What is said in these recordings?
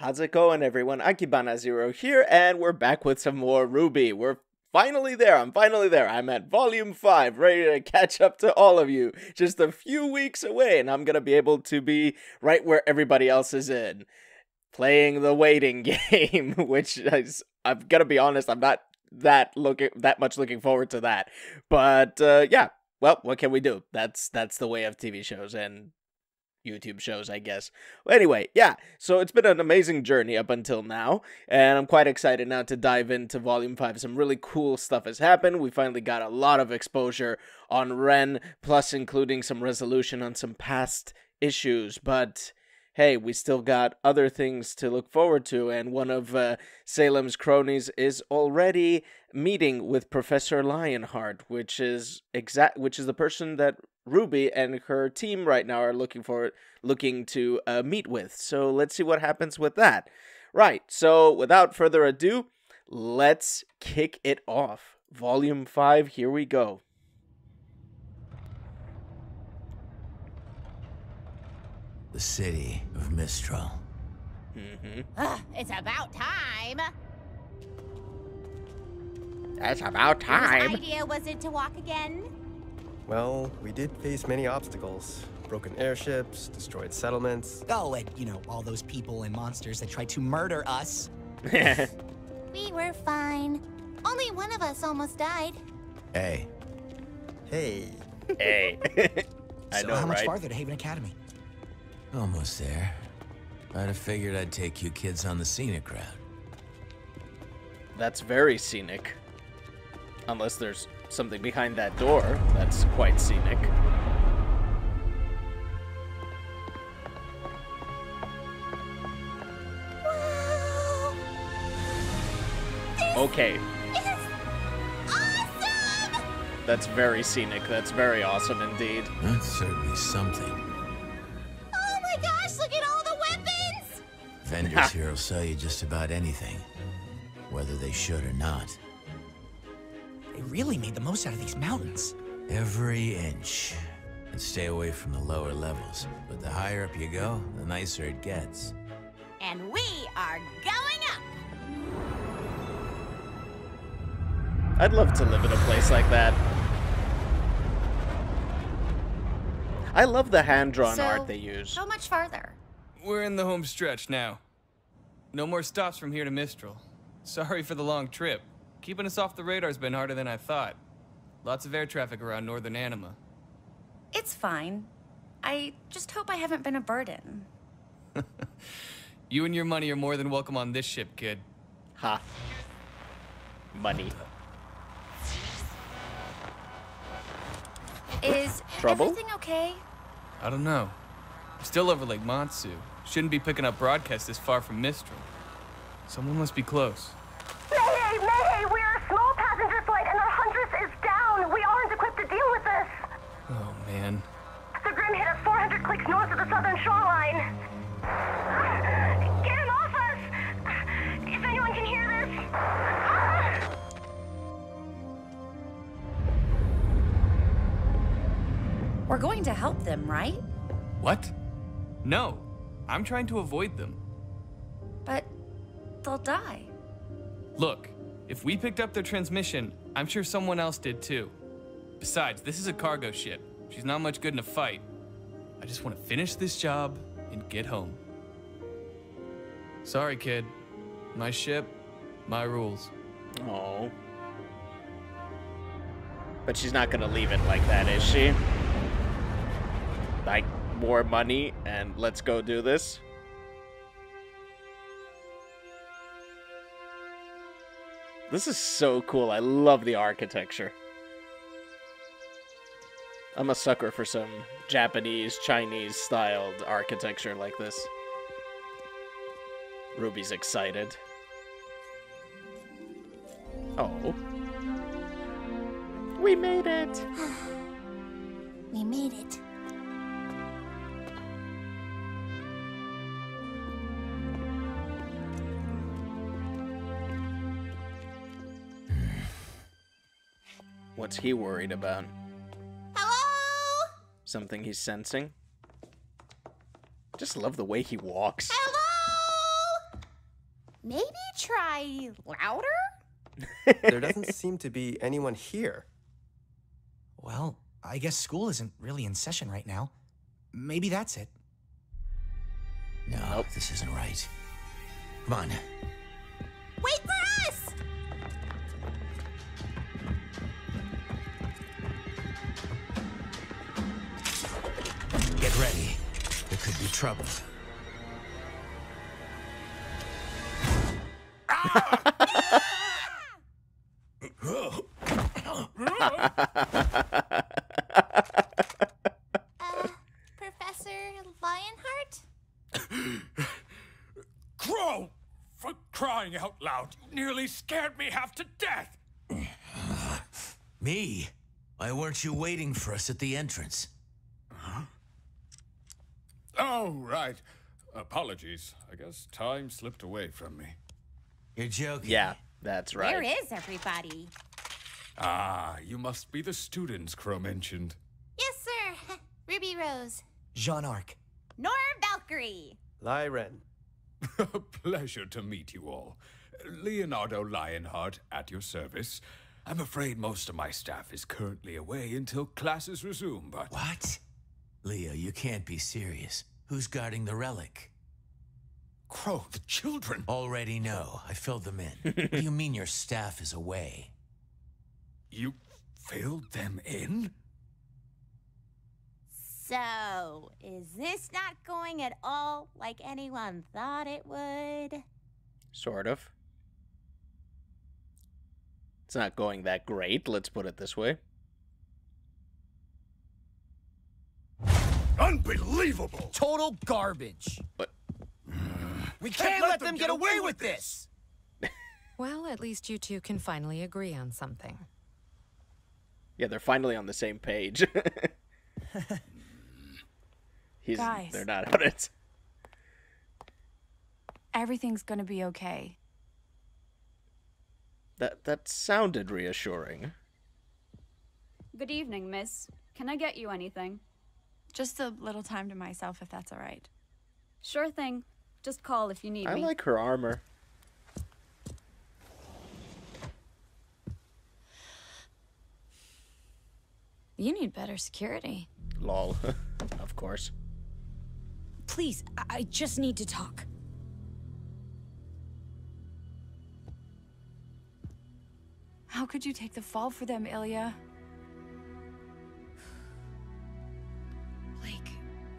How's it going, everyone? AkibanaZero here, and we're back with some more RWBY. We're finally there. I'm finally there. I'm at Volume 5, ready to catch up to all of you. Just a few weeks away, and I'm gonna be able to be right where everybody else is in. Playing the waiting game, which is, I've gotta be honest, I'm not that much looking forward to that. But, yeah. Well, what can we do? That's the way of TV shows and YouTube shows, I guess. Well, anyway, yeah, so it's been an amazing journey up until now, and I'm quite excited now to dive into Volume 5. Some really cool stuff has happened. We finally got a lot of exposure on Ren, plus including some resolution on some past issues, but hey, we still got other things to look forward to, and one of Salem's cronies is already meeting with Professor Lionheart, which is the person that RWBY and her team right now are looking to meet with. So let's see what happens with that. Right, so without further ado, let's kick it off. Volume 5, here we go. The city of Mistral. It's about time. It's about time. Whose idea was it to walk again? Well, we did face many obstacles. Broken airships, destroyed settlements. Oh, and, you know, all those people and monsters that tried to murder us. We were fine. Only one of us almost died. Hey. Hey. Hey. I So know, how much right? farther to Haven Academy? Almost there. I'd have figured I'd take you kids on the scenic route. That's very scenic. Unless there's something behind that door that's quite scenic. Wow. This Okay, is awesome! that's very scenic. That's very awesome indeed. That's certainly something. Oh my gosh, look at all the weapons! Vendors here will sell you just about anything, whether they should or not. They really made the most out of these mountains. Every inch. And stay away from the lower levels. But the higher up you go, the nicer it gets. And we are going up! I'd love to live in a place like that. I love the hand-drawn art they use. How much farther? We're in the home stretch now. No more stops from here to Mistral. Sorry for the long trip. Keeping us off the radar's been harder than I thought. Lots of air traffic around northern Anima. It's fine. I just hope I haven't been a burden. You and your money are more than welcome on this ship, kid. Ha. Money. Is Trouble? everything okay? I don't know. I'm still over Lake Matsu. Shouldn't be picking up broadcasts this far from Mistral. Someone must be close. Mayday! Mayday! We're a small passenger flight and our Huntress is down! We aren't equipped to deal with this! Oh, man. The Grim hit us 400 clicks north of the southern shoreline. Get him off us! If anyone can hear this... We're going to help them, right? What? No. I'm trying to avoid them. But they'll die. Look, if we picked up their transmission, I'm sure someone else did too. Besides, this is a cargo ship. She's not much good in a fight. I just want to finish this job and get home. Sorry, kid. My ship, my rules. Oh. But she's not gonna leave it like that, is she? Like, more money and let's go do this? This is so cool. I love the architecture. I'm a sucker for some Japanese, Chinese styled architecture like this. Ruby's excited. Oh. We made it! We made it. What's he worried about? Hello? Something he's sensing? Just love the way he walks. Hello? Maybe try louder? There doesn't seem to be anyone here. Well, I guess school isn't really in session right now. Maybe that's it. No, this isn't right. Come on. Wait for us! Get ready. There could be trouble. Professor Lionheart? Crow! For crying out loud, you nearly scared me half to death! Me? Why weren't you waiting for us at the entrance? Huh? Oh, right. Apologies. I guess time slipped away from me. You're joking. Yeah, that's right. Where is everybody? Ah, you must be the students Crow mentioned. Yes, sir. Ruby Rose. Jean Arc. Nor Valkyrie. Lyren. A pleasure to meet you all. Leonardo Lionheart at your service. I'm afraid most of my staff is currently away until classes resume, but... What? Leo, you can't be serious. Who's guarding the relic? Crow, the children! Already know. I filled them in. What do you mean your staff is away? You filled them in? So, is this not going at all like anyone thought it would? Sort of. It's not going that great, let's put it this way. Unbelievable! Total garbage. But We can't let them get away with this! Well, at least you two can finally agree on something. yeah, they're finally on the same page. Guys. They're not on it. Everything's gonna be okay. That sounded reassuring. Good evening, miss. Can I get you anything? Just a little time to myself, if that's all right. Sure thing. Just call if you need I me. like her armor. You need better security. Lol. Of course. Please, I just need to talk. How could you take the fall for them, Ilya? Blake,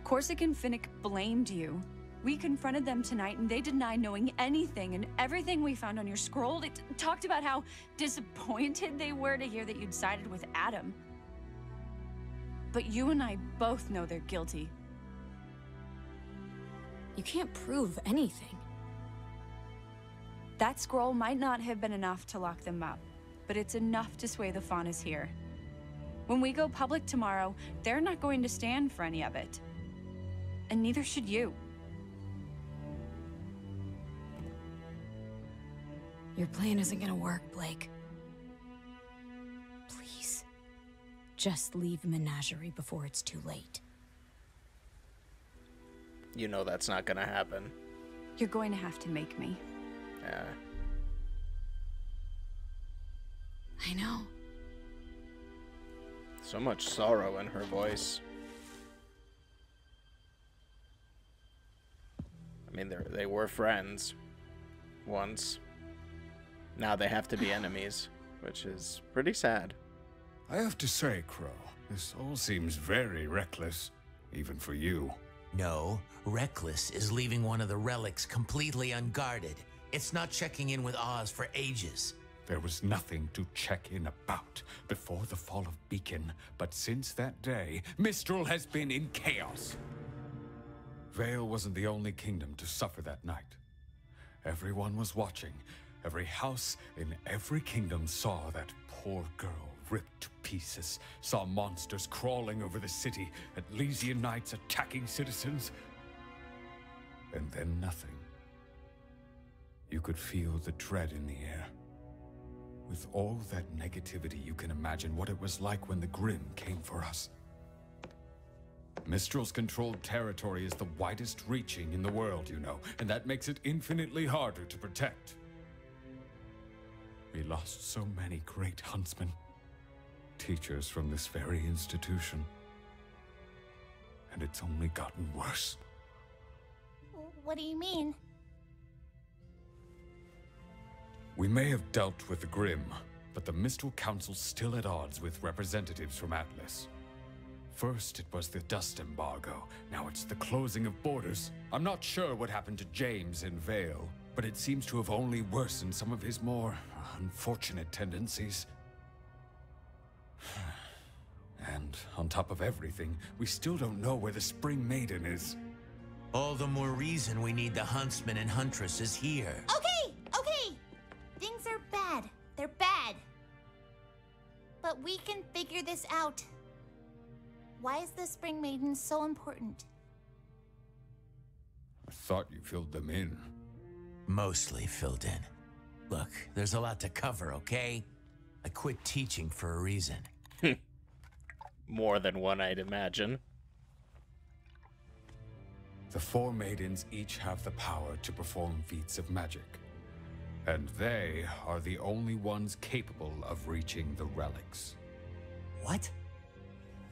Corsic and Finnick blamed you. We confronted them tonight and they denied knowing anything, and everything we found on your scroll, it talked about how disappointed they were to hear that you'd sided with Adam. But you and I both know they're guilty. You can't prove anything. That scroll might not have been enough to lock them up, but it's enough to sway the Faunas here. When we go public tomorrow, they're not going to stand for any of it. And neither should you. Your plan isn't gonna work, Blake. Please, just leave Menagerie before it's too late. You know that's not gonna happen. You're going to have to make me. Yeah. I know. So much sorrow in her voice. I mean, they were friends once. Now they have to be enemies, which is pretty sad. I have to say, Crow, this all seems very reckless, even for you. No, reckless is leaving one of the relics completely unguarded. It's not checking in with Oz for ages. There was nothing to check in about before the fall of Beacon, but since that day, Mistral has been in chaos. Vale wasn't the only kingdom to suffer that night. Everyone was watching. Every house in every kingdom saw that poor girl ripped to pieces, saw monsters crawling over the city, Atlesian knights attacking citizens, and then nothing. You could feel the dread in the air. With all that negativity, you can imagine what it was like when the Grimm came for us. Mistral's controlled territory is the widest reaching in the world, you know, and that makes it infinitely harder to protect. We lost so many great huntsmen, teachers from this very institution. And it's only gotten worse. What do you mean? We may have dealt with the Grim, but the Mistral Council's still at odds with representatives from Atlas. First, it was the dust embargo. Now it's the closing of borders. I'm not sure what happened to James in Vale, but it seems to have only worsened some of his more unfortunate tendencies. And on top of everything, we still don't know where the Spring Maiden is. All the more reason we need the huntsman and huntresses here. Okay, okay. Things are bad. They're bad. But we can figure this out. Why is the Spring Maiden so important? I thought you filled them in. Mostly filled in. Look, there's a lot to cover, okay? I quit teaching for a reason. More than one, I'd imagine. The four maidens each have the power to perform feats of magic. And they are the only ones capable of reaching the relics. What?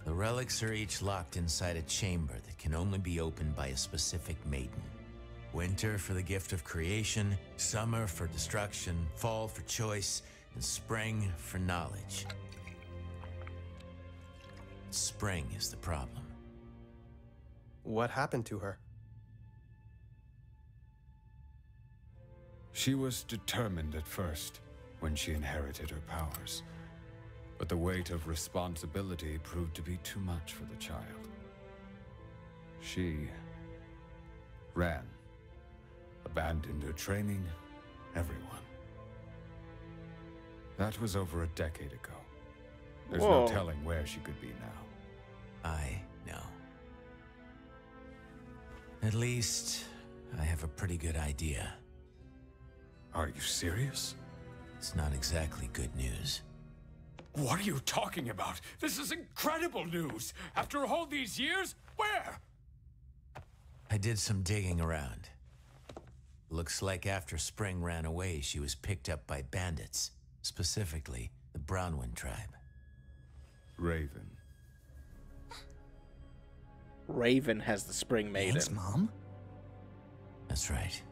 The relics are each locked inside a chamber that can only be opened by a specific maiden. Winter for the gift of creation, summer for destruction, fall for choice, and spring for knowledge. Spring is the problem. What happened to her? She was determined at first, when she inherited her powers. But the weight of responsibility proved to be too much for the child. She ran, abandoned her training, everyone. That was over a decade ago. There's no telling where she could be now. I know. At least, I have a pretty good idea. Are you serious? It's not exactly good news. What are you talking about? This is incredible news! After all these years, where? I did some digging around. Looks like after Spring ran away, she was picked up by bandits. Specifically, the Brownwind tribe. Raven. Raven has the Spring Maiden. Thanks, Mom. That's right.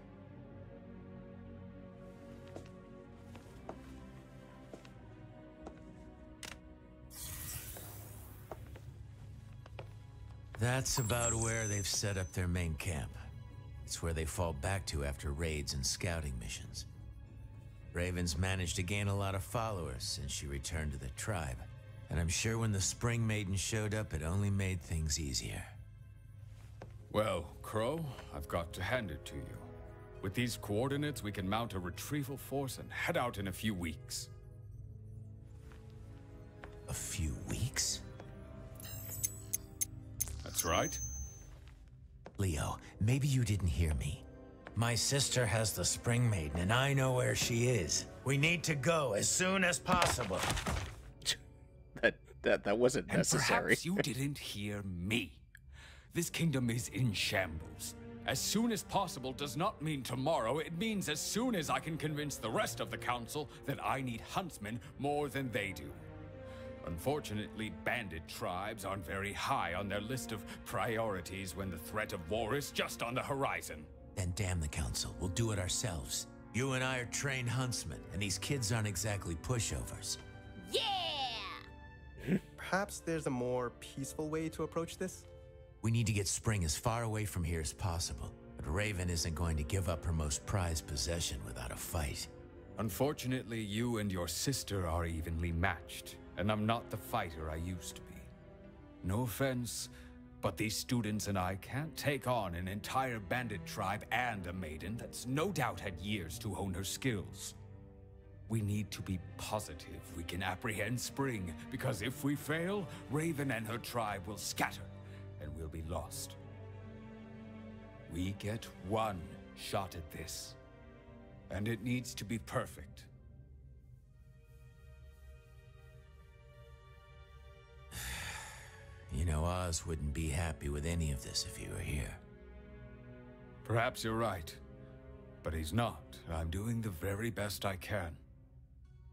That's about where they've set up their main camp. It's where they fall back to after raids and scouting missions. Raven's managed to gain a lot of followers since she returned to the tribe. And I'm sure when the Spring Maiden showed up, it only made things easier. Well, Crow, I've got to hand it to you. With these coordinates, we can mount a retrieval force and head out in a few weeks. A few weeks? That's right. Leo, maybe you didn't hear me. My sister has the Spring Maiden, and I know where she is. We need to go as soon as possible. That wasn't necessary. Perhaps you didn't hear me. This kingdom is in shambles. As soon as possible does not mean tomorrow. It means as soon as I can convince the rest of the council that I need huntsmen more than they do. Unfortunately, bandit tribes aren't very high on their list of priorities when the threat of war is just on the horizon. Then damn the council. We'll do it ourselves. You and I are trained huntsmen, and these kids aren't exactly pushovers. Yeah! Perhaps there's a more peaceful way to approach this? We need to get Spring as far away from here as possible. But Raven isn't going to give up her most prized possession without a fight. Unfortunately, you and your sister are evenly matched, and I'm not the fighter I used to be. No offense, but these students and I can't take on an entire bandit tribe and a maiden that's no doubt had years to hone her skills. We need to be positive we can apprehend Spring, because if we fail, Raven and her tribe will scatter, and we'll be lost. We get one shot at this, and it needs to be perfect. You know, Oz wouldn't be happy with any of this if he were here. Perhaps you're right. But he's not. I'm doing the very best I can.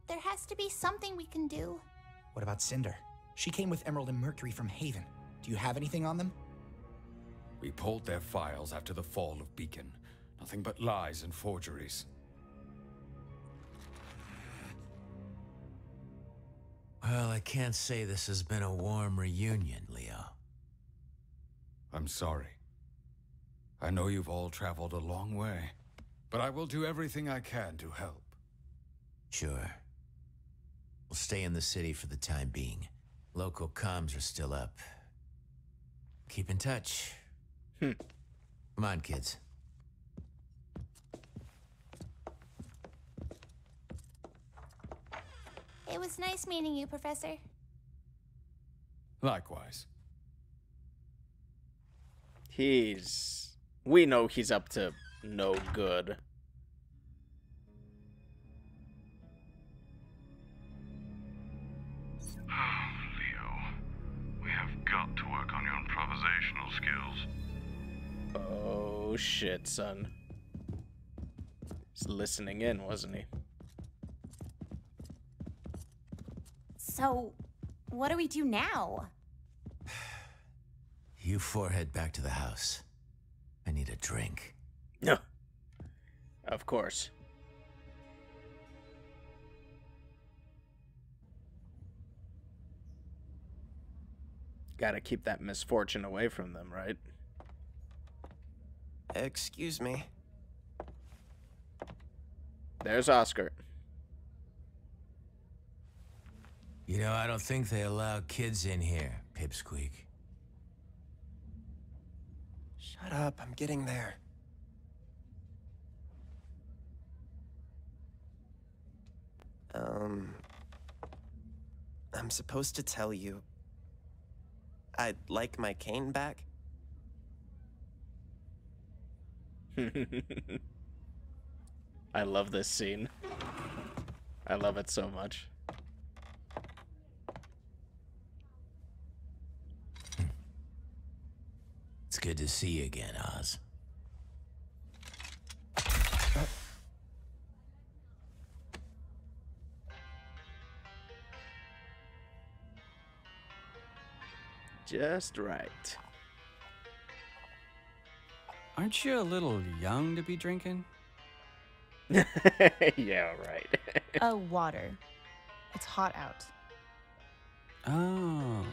There has to be something we can do. What about Cinder? She came with Emerald and Mercury from Haven. Do you have anything on them? We pulled their files after the fall of Beacon. Nothing but lies and forgeries. Well, I can't say this has been a warm reunion, Leo. I'm sorry. I know you've all traveled a long way, but I will do everything I can to help. Sure. We'll stay in the city for the time being. Local comms are still up. Keep in touch. Come on, kids. It was nice meeting you, Professor. Likewise. We know he's up to no good. Leo, we have got to work on your improvisational skills. Oh shit, son. He's listening in, wasn't he? So, what do we do now? You four head back to the house. I need a drink. No. Of course. Gotta keep that misfortune away from them, right? Excuse me. There's Oscar. You know, I don't think they allow kids in here, Pipsqueak. Shut up, I'm getting there. I'm supposed to tell you I'd like my cane back. I love this scene. I love it so much. It's good to see you again, Oz. Just right. Aren't you a little young to be drinking? Yeah, right. Water. It's hot out. Oh,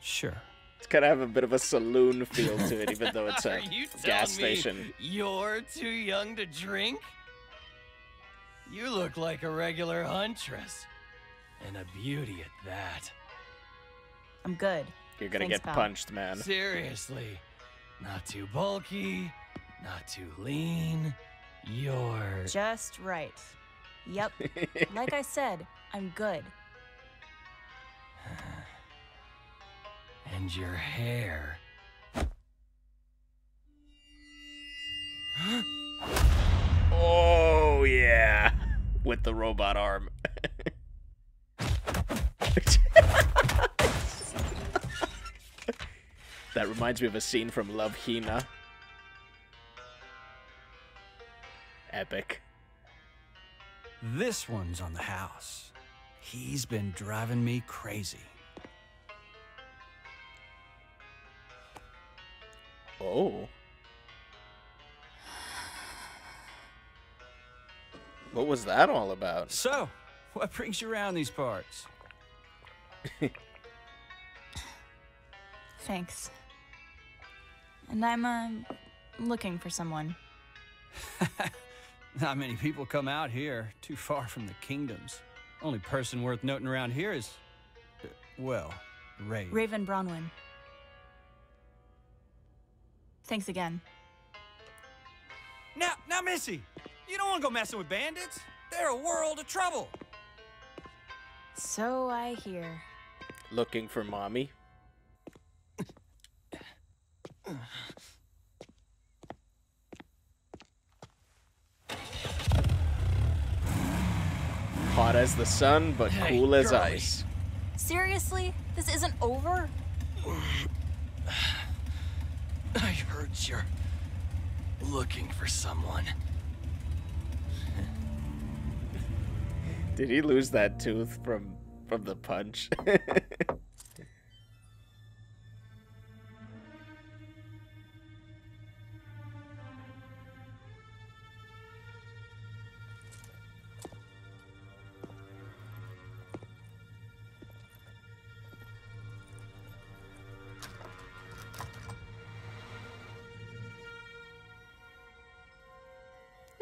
sure. It's kind of have a bit of a saloon feel to it, even though it's a Are you gas telling me station. You're too young to drink? You look like a regular huntress. And a beauty at that. I'm good. You're gonna Thanks, get pal. punched, man. Seriously. Not too bulky, not too lean. You're... Just right. Yep. Like I said, I'm good. And your hair. Oh, yeah. With the robot arm. That reminds me of a scene from Love, Hina. Epic. This one's on the house. He's been driving me crazy. Oh. What was that all about? So, what brings you around these parts? Thanks. And I'm, looking for someone. Not many people come out here, too far from the kingdoms. Only person worth noting around here is, well, Raven. Raven Bronwyn. Thanks again. Now, Missy, you don't want to go messing with bandits. They're a world of trouble. So I hear. Looking for mommy. Hot as the sun, but cool as girlie. ice. Seriously? This isn't over? I heard you're looking for someone. Did he lose that tooth from the punch?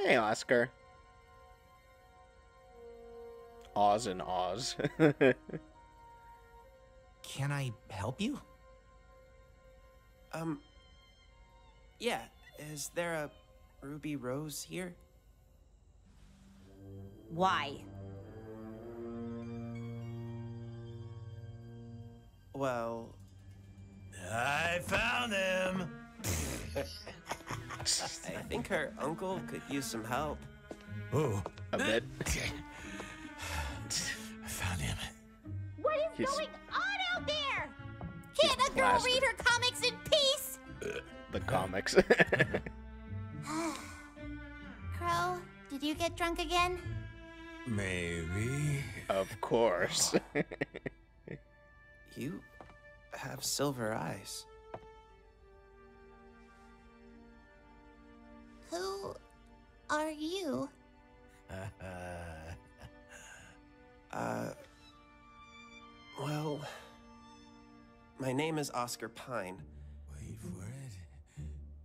Hey, Oscar. Oz and Oz. Can I help you? Yeah. Is there a Ruby Rose here? Why? Well... I found him! I think her uncle could use some help. Oh. A bit. I found him. What is going on out there? Can't a girl blasted. read her comics in peace? The comics. Crow, did you get drunk again? Maybe. Of course. You have silver eyes. Who are you? Well, my name is Oscar Pine. Wait for it.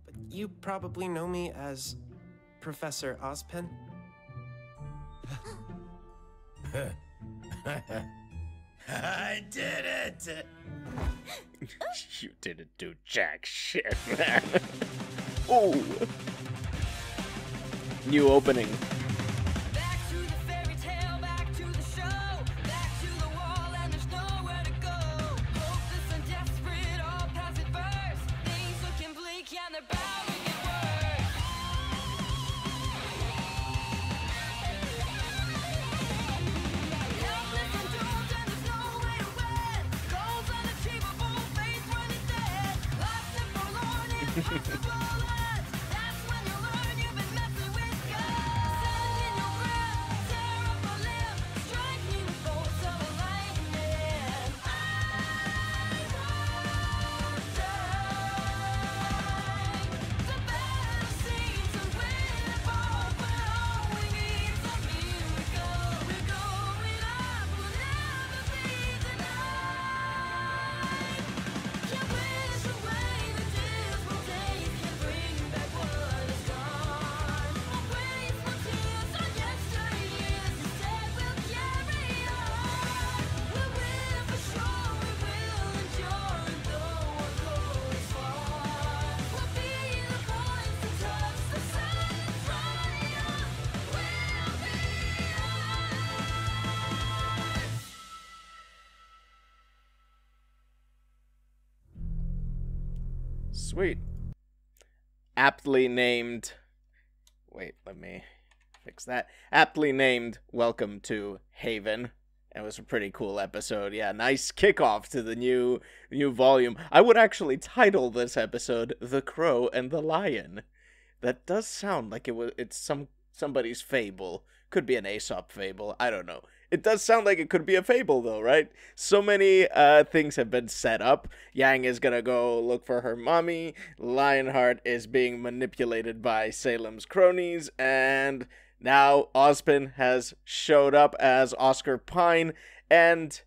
But you probably know me as Professor Ozpin. I did it! You didn't do jack shit, man. Ooh. New opening. Back to the fairy tale, back to the show, back to the wall, and there's nowhere to go. Hopeless and desperate, all past adverse. Things looking bleak, yeah, they're bound to get worse. Helpless and doomed, and there's no way to win. Goals unachievable, faith running dead. Lost and forlorn, impossible odds. That's when you learn you've been messing with God. Sand in your breath, tear up a limb, strike me with bolts of lightning. I won't die. The battle seems unwinnable, but all we need's a miracle. We're going up, we'll never be denied. Can't wish away the dismal days, can't bring back what is gone. Won't waste my tears on yesteryears, instead we'll carry on. We'll win for sure, we will endure, and though our goal is far, we'll be the ones to touch the sun and triumph. We'll be ours. Sweet. Aptly named. Wait, let me fix that. Aptly named Welcome to Haven. It was a pretty cool episode. Yeah, nice kickoff to the new volume. I would actually title this episode The Crow and the Lion. That does sound like it's somebody's fable. Could be an Aesop fable. I don't know. It does sound like it could be a fable, though, right? So many things have been set up. Yang is gonna go look for her mommy. Lionheart is being manipulated by Salem's cronies. And now Ozpin has showed up as Oscar Pine. And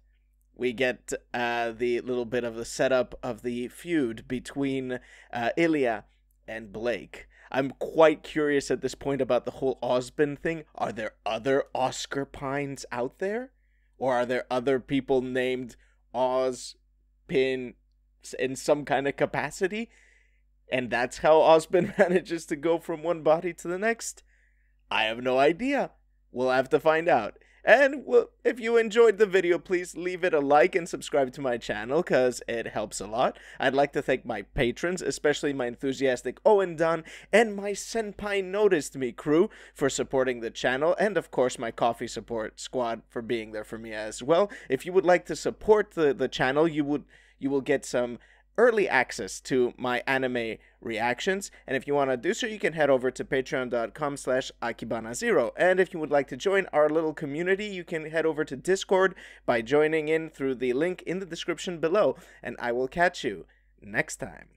we get the little bit of the setup of the feud between Ilya and Blake. I'm quite curious at this point about the whole Ozpin thing. Are there other Oscar Pines out there? Or are there other people named Ozpin in some kind of capacity? And that's how Ozpin manages to go from one body to the next? I have no idea. We'll have to find out. And if you enjoyed the video, please leave it a like and subscribe to my channel, because it helps a lot. I'd like to thank my patrons, especially my enthusiastic Owen Dunn and my Senpai Noticed Me crew for supporting the channel, and of course my coffee support squad for being there for me as well. If you would like to support the channel, you you will get some early access to my anime reactions. And if you want to do so, you can head over to patreon.com/AkibanaZero. And if you would like to join our little community, you can head over to Discord by joining in through the link in the description below. And I will catch you next time.